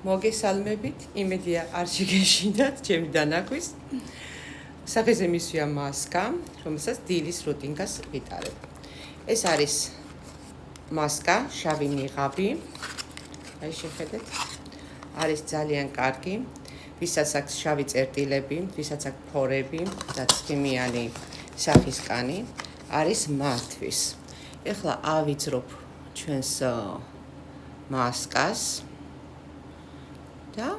მოგესალმებით, იმედია არ შეგეშინათ ჩემი დანახვის. სახეზე მისვია მასკა, რომელსაც დილის რუტინას ვიტარებ. ეს არის მასკა, შავი ნიღაბი. აი შეხედეთ. არის ძალიან კარგი. ვისაც აქვს შავი წერტილები, ვისაც აქვს ფორები და ცხიმიანი სახისკანი, არის მართვის. ეხლა ავიძრობ ჩვენს მასკას. და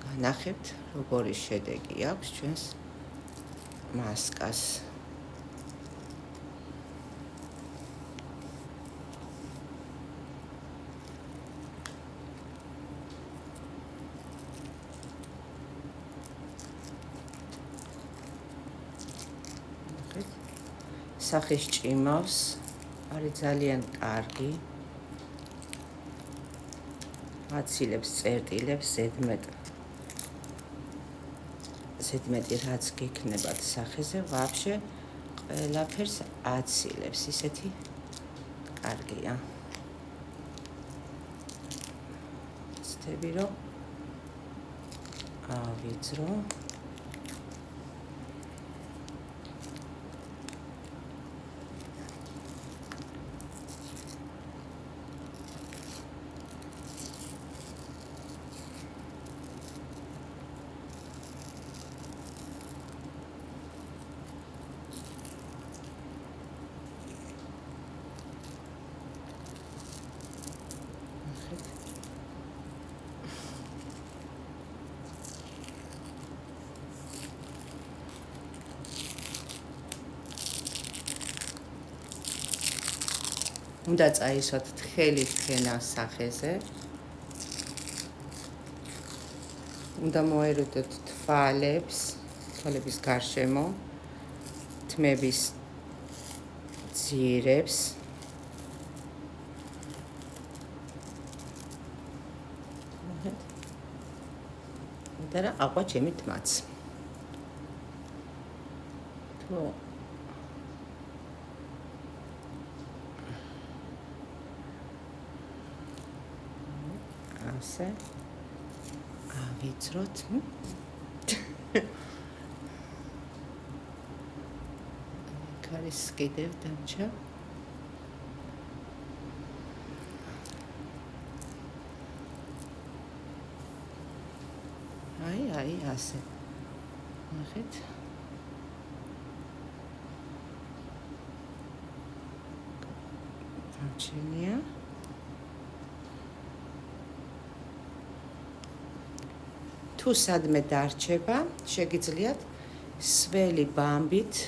განახებთ როგორი შედეგი აქვს ჩვენს მასკას. სახის ჭიმავს, არის ძალიან კარგი. აცილებს წერტილებს ზედმეტი რაც გექნებათ სახეზე, ვაფშე ყველაფერს აცილებს, ისეთი კარგია. ცდები რომ ავიძრო. უნდა წაისვათ თხელი თქვენა სახეზე. უნდა მოერიდოთ თვალების გარშემო, თმების ძირებს. და რა აყვა ჩემი თმაც. თუ ასე ავიძროთ. კარის კიდევ დამჭა. აი ასე. ნახეთ. დამჭენია. თუ სადმე დარჩება, შეგიძლიათ სველი ბამბით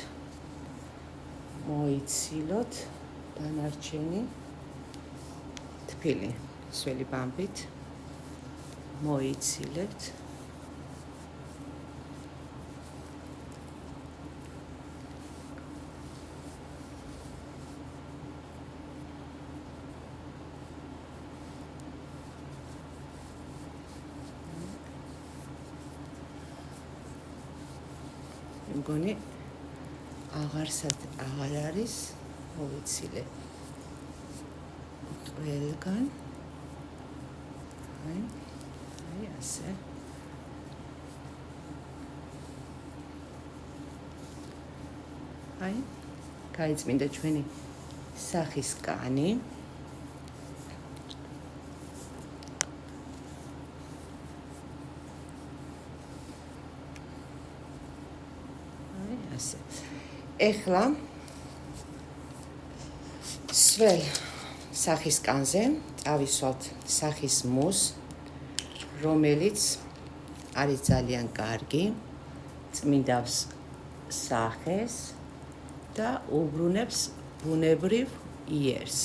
მოიცილოთ დანარჩენი თბილი. სველი ბამბით მოიცილებთ. მგონი აღარ არის მოვიცილე ყველგან. აი ასე. აი გაიწმინდა ჩვენი სახისკანი. ეხლა სველ სახისკანზე წავისვათ სახის მუს, რომელიც არის ძალიან კარგი, წმინდავს სახეს და უბრუნებს ბუნებრივ იერს.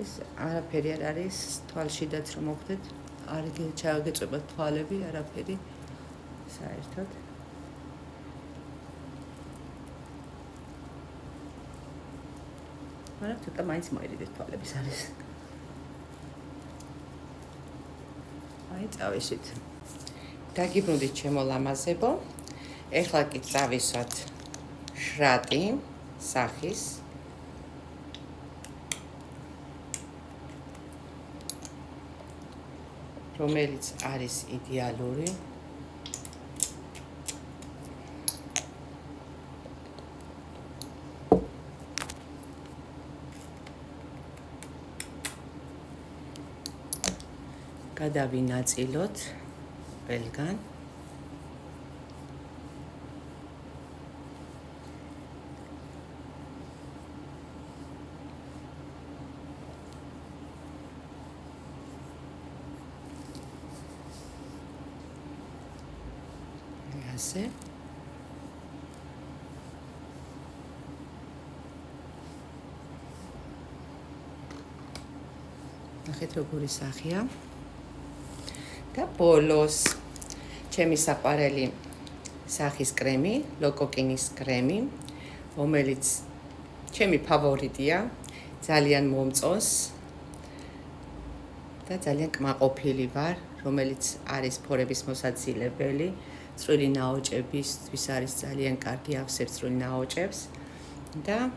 ეს არაფერი არ არის თვალშიდაც რომ მოხდეთ, არ ჩაგეწვება თვალები, არაფერი საერთოდ. მაგრამ ცოტა მაინც მოერიდეთ თვალების არის. აი წავისით დაგიბრუნდით ჩემო ლამაზებო. ეხლა კი წავისვათ შრატი სახის. რომელიც არის იდეალური. გადავინაწილოთ ყველგან. ასე. ნახეთ როგორი სახეა. და ბოლოს ჩემი საყვარელი სახის კრემი, ლოკოკინის კრემი, რომელიც ჩემი ფავორიტია, ძალიან მომწონს და ძალიან კმაყოფილი ვარ, რომელიც არის ფორების მოსაცილებელი, წვრილი ნაოჭებისთვის არის ძალიან კარგი, ავსებს წვრილ ნაოჭებს და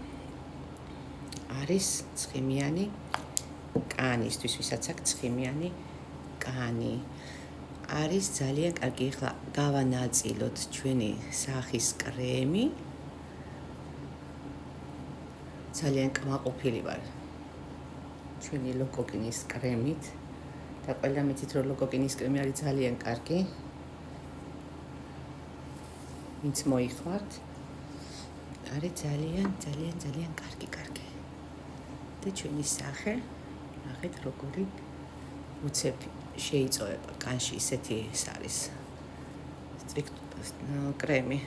არის ცხიმიანი კანისთვის, ვისაც აქვს ცხიმიანი კანი. არის ძალიან კარგი. ახლა გავანაწილოთ ჩვენი სახის კრემი. ძალიან კმაყოფილი ვარ ჩვენი ლოკოკინის კრემით და ყველა მიცით რომ ლოკოკინის კრემი არის ძალიან კარგი. ვინც მოიხმართ, არის ძალიან კარგი. და ჩვენი სახე, ნახეთ როგორი უცებ შეიწოება კანში, ისეთი ეს არის კრემი.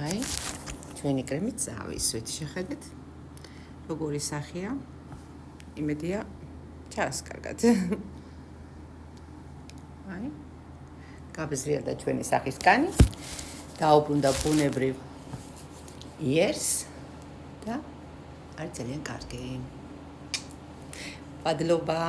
აი, ჩვენი კრემი წავისვით, შეხედეთ როგორი სახეა. იმედია ჩანს კარგად. აი, გაბზრიალდა ჩვენი სახის კანი, დაუბრუნდა ბუნებრივ იერს და არის ძალიან კარგი. პადლობა.